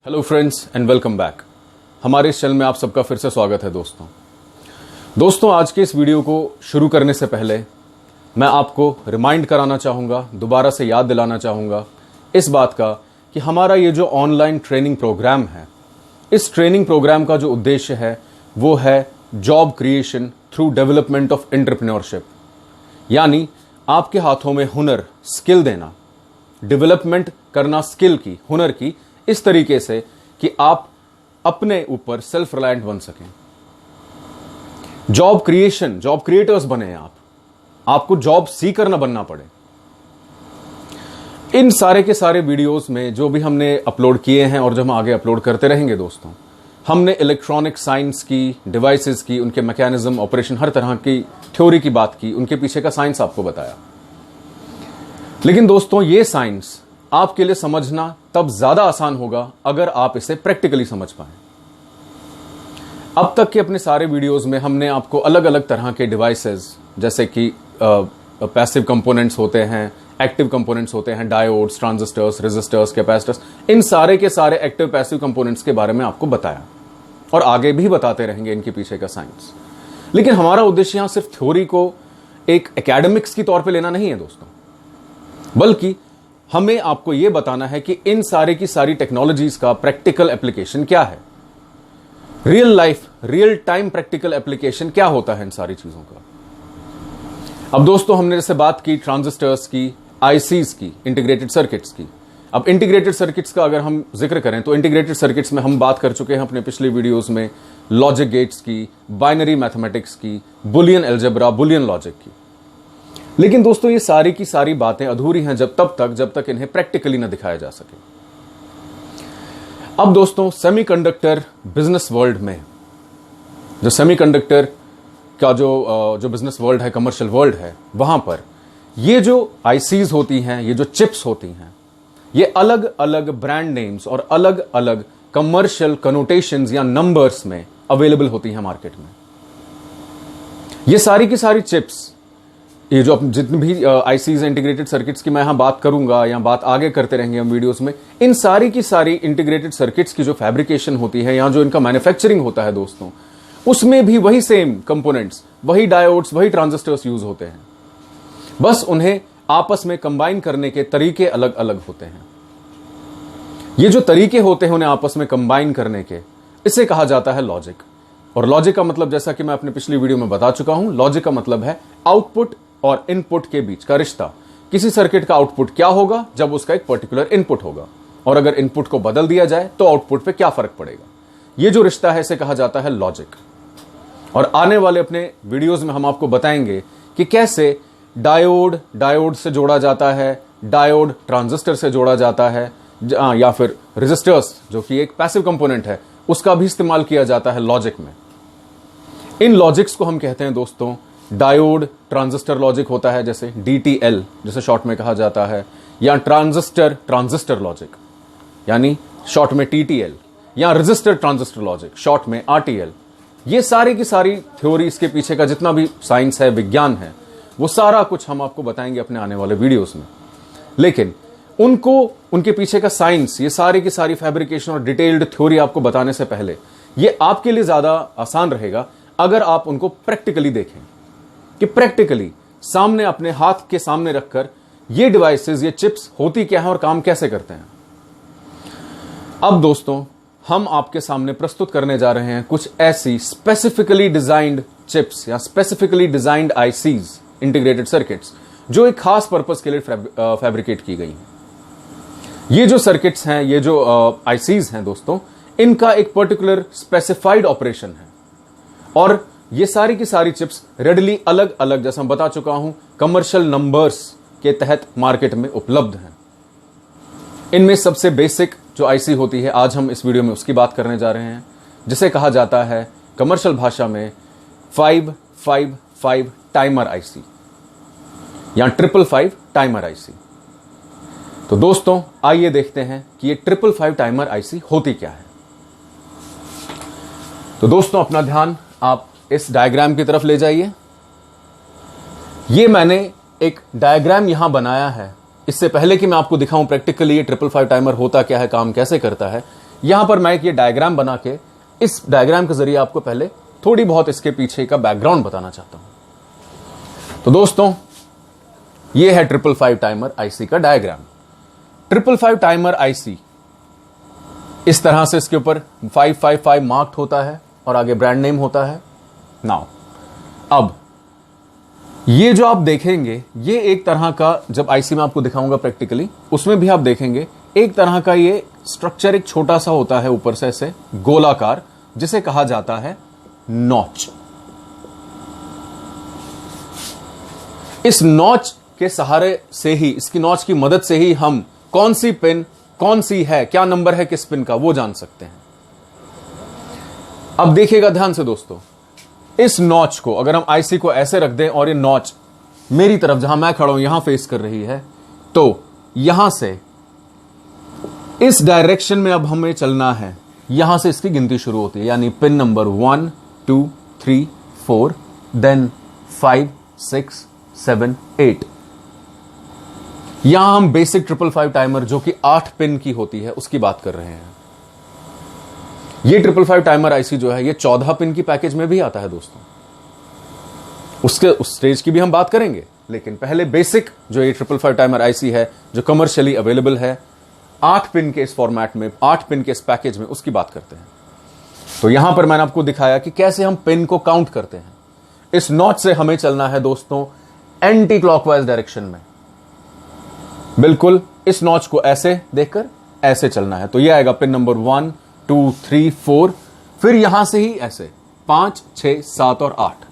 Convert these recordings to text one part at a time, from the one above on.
Hello friends and welcome back. हमारे इस channel में आप सबका फिर से स्वागत है दोस्तों आज के इस वीडियो को शुरू करने से पहले मैं आपको रिमाइंड कराना चाहूँगा, दोबारा से याद दिलाना चाहूँगा इस बात का कि हमारा ये जो ऑनलाइन ट्रेनिंग प्रोग्राम है, इस ट्रेनिंग प्रोग्राम का जो उद्देश्य है वो है job creation through development of entrepreneurship. यानी आपके हाथों में हुनर, स्किल देना, डेवलपमेंट करना स्किल की, हुनर की, इस तरीके से कि आप अपने ऊपर सेल्फ रिलायंट बन सकें। जॉब क्रिएशन, जॉब क्रिएटर्स बने आपको जॉब सीकर ना बनना पड़े। इन सारे के सारे वीडियोस में जो भी हमने अपलोड किए हैं और जो हम आगे अपलोड करते रहेंगे दोस्तों, हमने इलेक्ट्रॉनिक साइंस की, डिवाइसेस की, उनके मैकेनिज्म, ऑपरेशन, हर तरह की थ्योरी की बात की, उनके पीछे का साइंस आपको बताया। लेकिन दोस्तों ये साइंस आपके लिए समझना तब ज्यादा आसान होगा अगर आप इसे प्रैक्टिकली समझ पाएं। अब तक के अपने सारे वीडियोस में हमने आपको अलग अलग तरह के डिवाइसेस, जैसे कि पैसिव कंपोनेंट्स होते हैं, एक्टिव कंपोनेंट्स होते हैं, डायोड्स, ट्रांजिस्टर्स, रेजिस्टर्स, कैपेसिटर्स, इन सारे के सारे एक्टिव पैसिव कंपोनेंट्स के बारे में आपको बताया और आगे भी बताते रहेंगे इनके पीछे का साइंस। लेकिन हमारा उद्देश्य यहां सिर्फ थ्योरी को एक एकेडमिक्स की तौर पर लेना नहीं है दोस्तों, बल्कि हमें आपको यह बताना है कि इन सारे की सारी टेक्नोलॉजीज का प्रैक्टिकल एप्लीकेशन क्या है, real life, real time practical application क्या होता है इन सारी चीजों का। अब दोस्तों हमने जैसे बात की ट्रांजिस्टर्स की, आईसीज की, इंटीग्रेटेड सर्किट्स की। अब इंटीग्रेटेड सर्किट्स का अगर हम जिक्र करें तो इंटीग्रेटेड सर्किट्स में हम बात कर चुके हैं अपने पिछले वीडियोस में लॉजिक गेट्स की, बाइनरी मैथमेटिक्स की, बुलियन अलजेब्रा, बुलियन लॉजिक की। लेकिन दोस्तों ये सारी की सारी बातें अधूरी हैं जब तक इन्हें प्रैक्टिकली ना दिखाया जा सके। अब दोस्तों सेमीकंडक्टर बिजनेस वर्ल्ड में, जो सेमीकंडक्टर का जो बिजनेस वर्ल्ड है, कमर्शियल वर्ल्ड है, वहां पर ये जो आईसीज होती हैं, ये जो चिप्स होती हैं, ये अलग अलग ब्रांड नेम्स और अलग अलग कमर्शियल कनोटेशंस या नंबर्स में अवेलेबल होती हैं मार्केट में। ये सारी की सारी चिप्स, ये जो जितनी भी आईसीज, इंटीग्रेटेड सर्किट्स की मैं यहां बात करूंगा या बात आगे करते रहेंगे हम वीडियोस में, इन सारी की सारी इंटीग्रेटेड सर्किट्स की जो फैब्रिकेशन होती है, यहां जो इनका मैन्युफैक्चरिंग होता है दोस्तों, उसमें भी वही सेम कंपोनेंट्स, वही डायोड्स, वही ट्रांजिस्टर्स यूज होते हैं, बस उन्हें आपस में कंबाइन करने के तरीके अलग अलग होते हैं। ये जो तरीके होते हैं उन्हें आपस में कंबाइन करने के, इसे कहा जाता है लॉजिक। और लॉजिक का मतलब, जैसा कि मैं अपने पिछली वीडियो में बता चुका हूं, लॉजिक का मतलब है आउटपुट और इनपुट के बीच का रिश्ता। किसी सर्किट का आउटपुट क्या होगा जब उसका एक पर्टिकुलर इनपुट होगा, और अगर इनपुट को बदल दिया जाए तो आउटपुट पे क्या फर्क पड़ेगा। ये जो रिश्ता है इसे कहा जाता है लॉजिक। और आने वाले अपने वीडियोस में हम आपको बताएंगे कि कैसे डायोड से जोड़ा जाता है, डायोड ट्रांजिस्टर से जोड़ा जाता है, या फिर रेजिस्टर्स जो कि एक पैसिव कंपोनेंट है, उसका भी इस्तेमाल किया जाता है लॉजिक में। इन लॉजिक्स को हम कहते हैं दोस्तों डायोड ट्रांजिस्टर लॉजिक होता है, जैसे DTL जिसे शॉर्ट में कहा जाता है, या ट्रांजिस्टर लॉजिक यानी शॉर्ट में TTL, या रेजिस्टर ट्रांजिस्टर लॉजिक शॉर्ट में RTL। ये सारी की सारी थ्योरी, इसके पीछे का जितना भी साइंस है, विज्ञान है, वो सारा कुछ हम आपको बताएंगे अपने आने वाले वीडियोस में। लेकिन उनके पीछे का साइंस, ये सारी की सारी फैब्रिकेशन और डिटेल्ड थ्योरी आपको बताने से पहले ये आपके लिए ज्यादा आसान रहेगा अगर आप उनको प्रैक्टिकली देखें, कि प्रैक्टिकली सामने, अपने हाथ के सामने रखकर ये डिवाइसेस, ये चिप्स होती क्या है और काम कैसे करते हैं। अब दोस्तों हम आपके सामने प्रस्तुत करने जा रहे हैं कुछ ऐसी स्पेसिफिकली डिजाइंड चिप्स या specifically designed ICs, integrated circuits, जो एक खास पर्पस के लिए फैब्रिकेट की गई हैं। ये जो सर्किट्स हैं, ये जो आईसीज हैं दोस्तों, इनका एक पर्टिकुलर स्पेसिफाइड ऑपरेशन है, और ये सारी की सारी चिप्स रेडली अलग अलग, जैसा मैं बता चुका हूं, कमर्शियल नंबर्स के तहत मार्केट में उपलब्ध हैं। इनमें सबसे बेसिक जो आईसी होती है, आज हम इस वीडियो में उसकी बात करने जा रहे हैं, जिसे कहा जाता है कमर्शियल भाषा में 555 टाइमर आईसी या 555 टाइमर आईसी। तो दोस्तों आइए देखते हैं कि ये 555 टाइमर आईसी होती क्या है। तो दोस्तों अपना ध्यान आप इस डायग्राम की तरफ ले जाइए। ये मैंने एक डायग्राम यहां बनाया है। इससे पहले कि मैं आपको दिखाऊं प्रैक्टिकली ये 555 टाइमर होता क्या है, काम कैसे करता है, यहां पर मैं एक ये डायग्राम बना के इस डायग्राम के जरिए आपको पहले थोड़ी बहुत इसके पीछे का बैकग्राउंड बताना चाहता हूं। तो दोस्तों, ये है 555 टाइमर आईसी का डायग्राम। 555 टाइमर आईसी इस तरह से इसके ऊपर 555 मार्क्ड होता है और आगे ब्रांड नेम होता है। नाउ अब ये जो आप देखेंगे, ये एक तरह का, जब आईसी में आपको दिखाऊंगा प्रैक्टिकली, उसमें भी आप देखेंगे एक तरह का ये स्ट्रक्चर एक छोटा सा होता है ऊपर से ऐसे गोलाकार, जिसे कहा जाता है नॉच। इस नॉच के सहारे से ही, इसकी नॉच की मदद से ही हम कौन सी पिन कौन सी है, क्या नंबर है किस पिन का, वो जान सकते हैं। अब देखिएगा ध्यान से दोस्तों, इस नॉच को अगर हम आईसी को ऐसे रख दें और ये नॉच मेरी तरफ जहां मैं खड़ा हूं यहां फेस कर रही है, तो यहां से इस डायरेक्शन में अब हमें चलना है। यहां से इसकी गिनती शुरू होती है, यानी पिन नंबर 1 2 3 4 देन 5 6 7 8। यहां हम बेसिक 555 टाइमर जो कि 8 पिन की होती है उसकी बात कर रहे हैं। ये 555 टाइमर आईसी जो है ये 14 पिन की पैकेज में भी आता है दोस्तों। उस स्टेज की भी हम बात करेंगे, लेकिन पहले बेसिक जो ये 555 टाइमर आईसी है जो कमर्शियली अवेलेबल है 8 पिन के इस फॉर्मेट में, 8 पिन के इस पैकेज में, उसकी बात करते हैं। तो यहां पर मैंने आपको दिखाया कि कैसे हम पिन को काउंट करते हैं। इस नॉच से हमें चलना है दोस्तों एंटी क्लॉकवाइज डायरेक्शन में, बिल्कुल इस नॉच को ऐसे देखकर ऐसे चलना है। तो यह आएगा पिन नंबर 1 2 3 4, फिर यहां से ही ऐसे 5 6 7 और 8,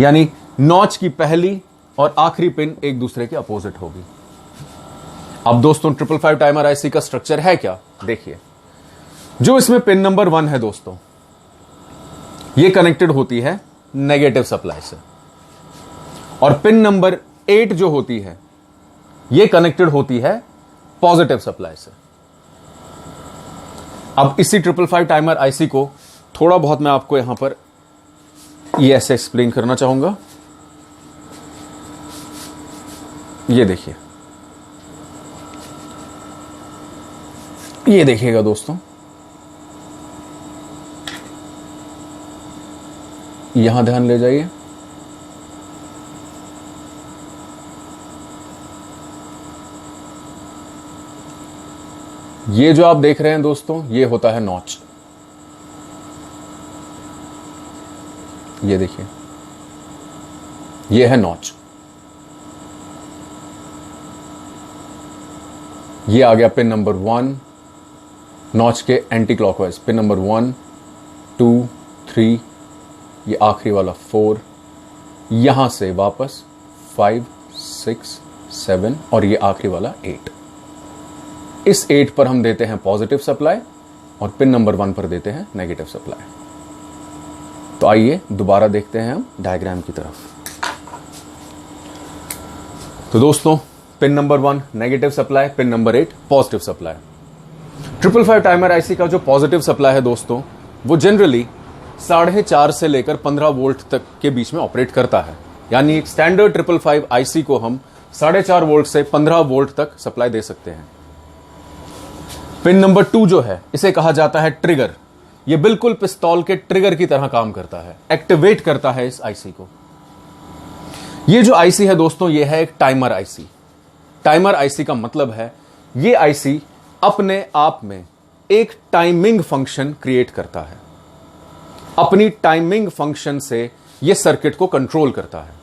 यानी नॉच की पहली और आखिरी पिन एक दूसरे के अपोजिट होगी। अब दोस्तों 555 टाइमर आईसी का स्ट्रक्चर है क्या, देखिए। जो इसमें पिन नंबर 1 है दोस्तों, ये कनेक्टेड होती है नेगेटिव सप्लाई से, और पिन नंबर 8 जो होती है ये कनेक्टेड होती है पॉजिटिव सप्लाई से। अब इसी 555 टाइमर आईसी को थोड़ा बहुत मैं आपको यहां पर ये ऐसे एक्सप्लेन करना चाहूंगा। ये देखिए, ये देखिएगा दोस्तों, यहां ध्यान ले जाइए। ये जो आप देख रहे हैं दोस्तों, ये होता है नॉच। ये देखिए, ये है नॉच। ये आ गया पिन नंबर 1, नॉच के एंटी क्लॉकवाइज। पिन नंबर 1 2 3, ये आखिरी वाला 4, यहां से वापस 5 6 7 और ये आखिरी वाला 8। इस 8 पर हम देते हैं पॉजिटिव सप्लाई और पिन नंबर 1 पर देते हैं नेगेटिव सप्लाई। तो आइए दोबारा देखते हैं हम डायग्राम की तरफ। तो दोस्तों, pin number 1 negative supply, pin number 8 positive supply. 555 timer IC का जो पॉजिटिव सप्लाई है दोस्तों, वो जनरली 4.5 से लेकर 15 वोल्ट तक के बीच में ऑपरेट करता है। यानी एक स्टैंडर्ड 555 आईसी को हम 4.5 वोल्ट से 15 वोल्ट तक सप्लाई दे सकते हैं। पिन नंबर 2 जो है, इसे कहा जाता है ट्रिगर। यह बिल्कुल पिस्तौल के ट्रिगर की तरह काम करता है, एक्टिवेट करता है इस आईसी को। यह जो आईसी है दोस्तों, यह है एक टाइमर आईसी। टाइमर आईसी का मतलब है यह आईसी अपने आप में एक टाइमिंग फंक्शन क्रिएट करता है। अपनी टाइमिंग फंक्शन से यह सर्किट को कंट्रोल करता है।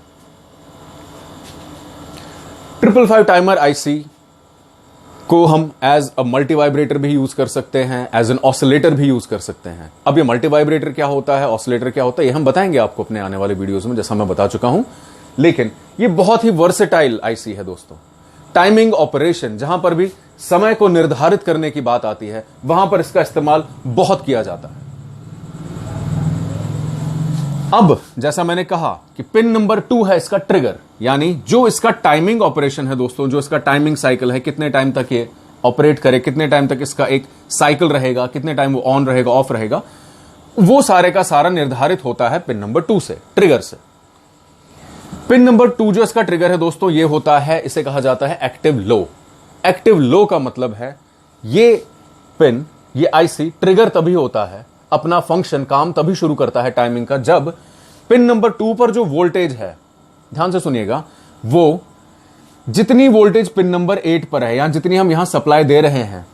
555 टाइमर आईसी को हम एज अ मल्टी वाइब्रेटर भी यूज कर सकते हैं, एज एन ऑसिलेटर भी यूज कर सकते हैं। अब ये मल्टी वाइब्रेटर क्या होता है, ऑसिलेटर क्या होता है, ये हम बताएंगे आपको अपने आने वाले वीडियोस में, जैसा मैं बता चुका हूं। लेकिन ये बहुत ही वर्सेटाइल आईसी है दोस्तों। टाइमिंग ऑपरेशन, जहां पर भी समय को निर्धारित करने की बात आती है, वहां पर इसका इस्तेमाल बहुत किया जाता है। अब जैसा मैंने कहा कि पिन नंबर 2 है इसका ट्रिगर, यानी जो इसका टाइमिंग ऑपरेशन है दोस्तों, जो इसका टाइमिंग साइकिल है, कितने टाइम तक ये ऑपरेट करे, कितने टाइम तक इसका एक साइकिल रहेगा, कितने टाइम वो ऑन रहेगा, ऑफ रहेगा, वो सारे का सारा निर्धारित होता है पिन नंबर 2 से, ट्रिगर से। पिन नंबर 2 जो इसका ट्रिगर है दोस्तों, ये होता है, इसे कहा जाता है एक्टिव लो। एक्टिव लो का मतलब है ये पिन ये आईसी ट्रिगर तभी होता है, अपना फंक्शन काम तभी शुरू करता है टाइमिंग का, जब पिन नंबर 2 पर जो वोल्टेज है, ध्यान से सुनिएगा, वो जितनी वोल्टेज पिन नंबर 8 पर है, या जितनी हम यहां सप्लाई दे रहे हैं,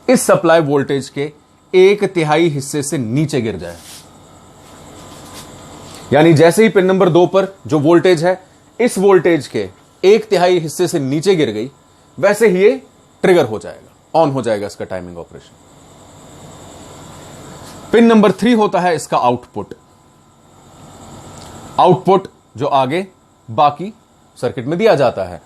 इस सप्लाई वोल्टेज के 1/3 हिस्से से नीचे गिर जाए। यानी जैसे ही पिन नंबर 2 पर जो वोल्टेज है इस वोल्टेज के 1/3 हिस्से से नीचे गिर गई, वैसे ही ये ट्रिगर हो जाएगा, ऑन हो जाएगा इसका टाइमिंग ऑपरेशन। पिन नंबर 3 होता है इसका आउटपुट। आउटपुट जो आगे बाकी सर्किट में दिया जाता है।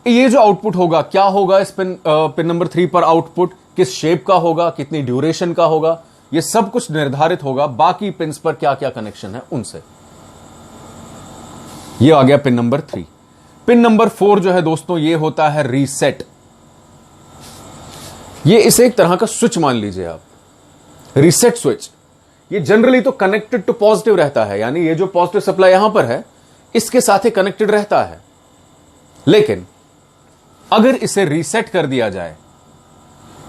ये जो आउटपुट होगा, क्या होगा इस पिन नंबर 3 पर आउटपुट, किस शेप का होगा, कितनी ड्यूरेशन का होगा, ये सब कुछ निर्धारित होगा बाकी पिंस पर क्या क्या कनेक्शन है उनसे। ये आ गया पिन नंबर 3। पिन नंबर 4 जो है दोस्तों, ये होता है रीसेट। ये इसे एक तरह का स्विच मान लीजिए आप, रीसेट स्विच। ये जनरली तो कनेक्टेड टू पॉजिटिव रहता है, यानी ये जो पॉजिटिव सप्लाई यहां पर है इसके साथ ही कनेक्टेड रहता है। लेकिन अगर इसे रीसेट कर दिया जाए,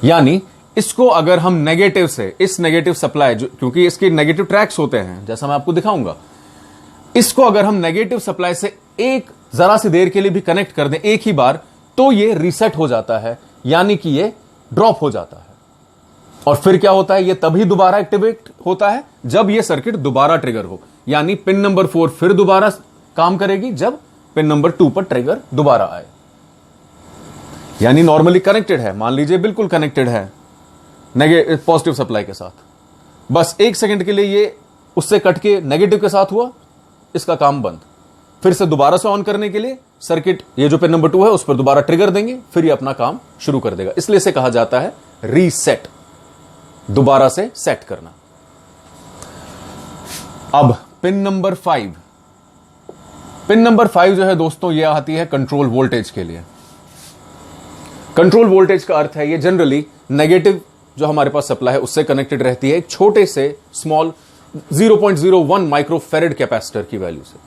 यानी इसको अगर हम नेगेटिव से, इस नेगेटिव सप्लाई जो, क्योंकि इसके नेगेटिव ट्रैक्स होते हैं जैसा मैं आपको दिखाऊंगा, इसको अगर हम नेगेटिव सप्लाई से एक जरा सी देर के लिए भी कनेक्ट कर दें एक ही बार, तो ये रीसेट हो जाता है, यानी कि ये ड्रॉप हो जाता है। और फिर क्या होता है, ये तभी दोबारा एक्टिवेट होता है जब ये सर्किट दोबारा ट्रिगर हो, यानी पिन नंबर 4 फिर दोबारा काम करेगी जब पिन नंबर 2 पर ट्रिगर दोबारा आए। यानी नॉर्मली कनेक्टेड है, मान लीजिए बिल्कुल कनेक्टेड है पॉजिटिव सप्लाई के साथ, बस 1 सेकंड के लिए ये उससे कट के नेगेटिव के साथ हुआ, इसका काम बंद। फिर से दोबारा से ऑन करने के लिए सर्किट, ये जो पिन नंबर 2 है उस पर दोबारा ट्रिगर देंगे, फिर ये अपना काम शुरू कर देगा। इसलिए इसे कहा जाता है रीसेट, दोबारा से सेट करना। अब पिन नंबर 5। पिन नंबर 5 जो है दोस्तों, ये आती है कंट्रोल वोल्टेज के लिए। कंट्रोल वोल्टेज का अर्थ है ये जनरली नेगेटिव जो हमारे पास सप्लाई है उससे कनेक्टेड रहती है, एक छोटे से स्मॉल 0.01 माइक्रोफेरेड कैपेसिटर की वैल्यू से।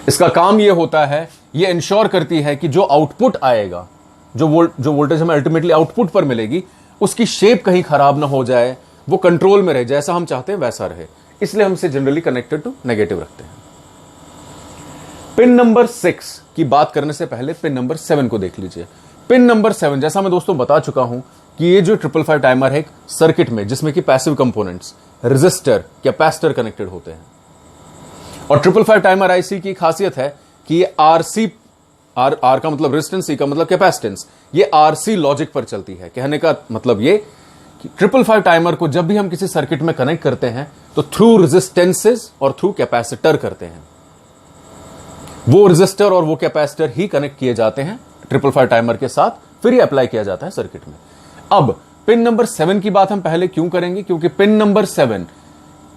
इसका काम यह होता है, ये इंश्योर करती है कि जो आउटपुट आएगा, जो वोल्टेज हमें अल्टीमेटली आउटपुट पर मिलेगी, उसकी शेप कहीं खराब ना हो जाए, वो कंट्रोल में रहे, जैसा हम चाहते हैं वैसा रहे। इसलिए हम इसे जनरली कनेक्टेड टू नेगेटिव रखते हैं। पिन नंबर 6 की बात करने से पहले पिन नंबर 7 को देख लीजिए। पिन नंबर 7, जैसा मैं दोस्तों बता चुका हूं कि ये जो 555 टाइमर है एक सर्किट में, जिसमें कि passive components resistor, capacitor connected होते हैं। और 555 टाइमर आईसी की खासियत है कि ये आरसी, आर का मतलब रेजिस्टेंस, सी का मतलब कैपेसिटेंस, ये आरसी लॉजिक पर चलती है। कहने का मतलब ये कि 555 टाइमर को जब भी हम किसी सर्किट में कनेक्ट करते हैं तो थ्रू रेजिस्टेंसेस और थ्रू कैपेसिटर करते हैं। वो रेजिस्टर और वो कैपेसिटर ही कनेक्ट किए जाते हैं 555 टाइमर के साथ, फिर ये अप्लाई किया जाता है सर्किट में। अब पिन नंबर 7 की बात हम पहले क्यों करेंगे, क्योंकि पिन नंबर 7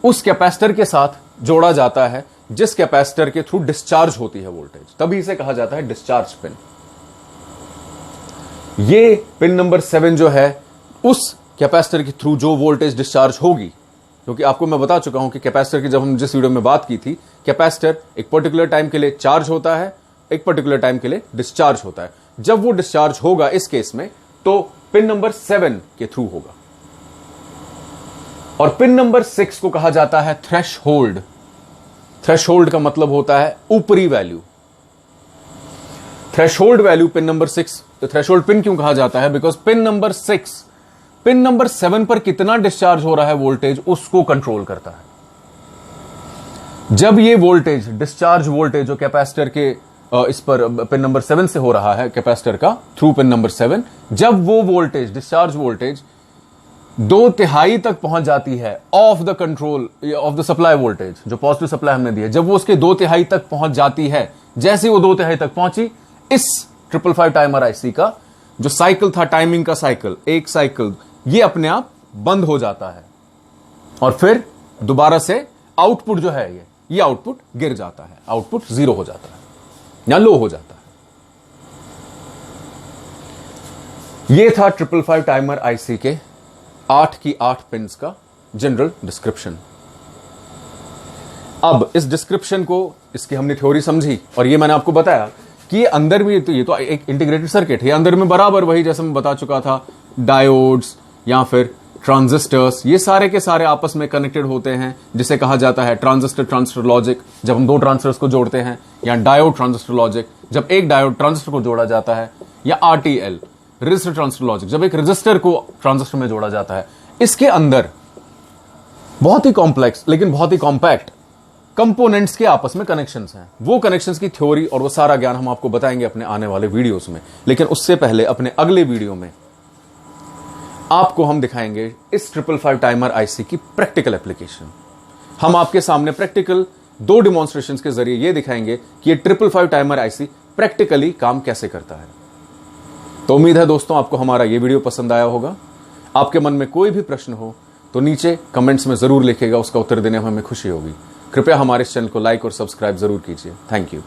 उस कैपेसिटर के साथ जोड़ा जाता है जिस कैपेसिटर के थ्रू डिस्चार्ज होती है वोल्टेज, तभी इसे कहा जाता है डिस्चार्ज पिन। ये पिन नंबर 7 जो है उस कैपेसिटर के थ्रू जो वोल्टेज डिस्चार्ज होगी, क्योंकि आपको मैं बता चुका हूं कि कैपेसिटर की जब हम जिस वीडियो में बात की थी, कैपेसिटर एक पर्टिकुलर टाइम के लिए चार्ज होता है, एक पर्टिकुलर टाइम के लिए डिस्चार्ज होता है। जब वो डिस्चार्ज होगा इस केस में, तो पिन नंबर 7 के थ्रू होगा। और पिन नंबर 6 को कहा जाता है थ्रेशहोल्ड। थ्रेशहोल्ड का मतलब होता है ऊपरी value. Threshold value pin number 6, तो थ्रेशहोल्ड पिन क्यों कहा जाता है, because pin number 6 pin number 7 पर कितना डिस्चार्ज हो रहा है वोल्टेज, उसको कंट्रोल करता है। जब ये वोल्टेज, डिस्चार्ज वोल्टेज जो कैपेसिटर के इस पर पिन नंबर 7 से हो रहा है, कैपेसिटर का थ्रू पिन नंबर 7, जब वो वोल्टेज, डिस्चार्ज वोल्टेज 2/3 तक पहुंच जाती है of the control of the supply voltage, जो पॉजिटिव सप्लाई हमने दी है, जब वो उसके 2/3 तक पहुंच जाती है, जैसे वो 2/3 तक पहुंची, इस 555 टाइमर आईसी का जो साइकिल था, टाइमिंग का साइकिल, एक साइकिल, ये अपने आप बंद हो जाता है और फिर दोबारा से आउटपुट जो है ये आउटपुट गिर जाता है, आउटपुट 0 हो जाता है या लो हो जाता है। ये था 555 टाइमर आईसी के 8 की 8 पिंस का जनरल डिस्क्रिप्शन। अब इस डिस्क्रिप्शन को, इसकी हमने थ्योरी समझी और ये मैंने आपको बताया कि ये अंदर भी, तो ये तो एक इंटीग्रेटेड सर्किट है, अंदर में बराबर वही जैसे मैं बता चुका था, डायोड्स या फिर ट्रांजिस्टर्स, ये सारे के सारे आपस में कनेक्टेड होते हैं, जिसे कहा जाता है ट्रांजिस्टर ट्रांजिस्टर लॉजिक, जब हम दो ट्रांजिस्टर्स को जोड़ते हैं, या डायोड ट्रांजिस्टर लॉजिक, जब एक डायोड ट्रांजिस्टर को जोड़ा जाता है, या आरटीएल रजिस्टर ट्रांजिस्टर लॉजिक, जब एक रजिस्टर को ट्रांजिस्टर में जोड़ा जाता है। इसके अंदर बहुत ही कॉम्प्लेक्स लेकिन बहुत ही कॉम्पैक्ट कंपोनेंट्स के आपस में कनेक्शंस हैं। वो कनेक्शंस की थ्योरी और वो सारा ज्ञान हम आपको बताएंगे अपने आने वाले वीडियोस में। लेकिन उससे पहले अपने अगले वीडियो में आपको हम दिखाएंगे इस 555 टाइमर आईसी की प्रैक्टिकल एप्लीकेशन। हम आपके सामने प्रैक्टिकल 2 डिमॉन्स्ट्रेशंस के जरिए ये दिखाएंगे कि ये 555 टाइमर आईसी प्रैक्टिकली काम कैसे करता है। तो उम्मीद है दोस्तों आपको हमारा ये वीडियो पसंद आया होगा। आपके मन में कोई भी प्रश्न हो तो नीचे कमेंट्स में जरूर लिखिएगा, उसका उत्तर देने में हमें खुशी होगी। कृपया हमारे इस चैनल को लाइक और सब्सक्राइब जरूर कीजिए। Thank you.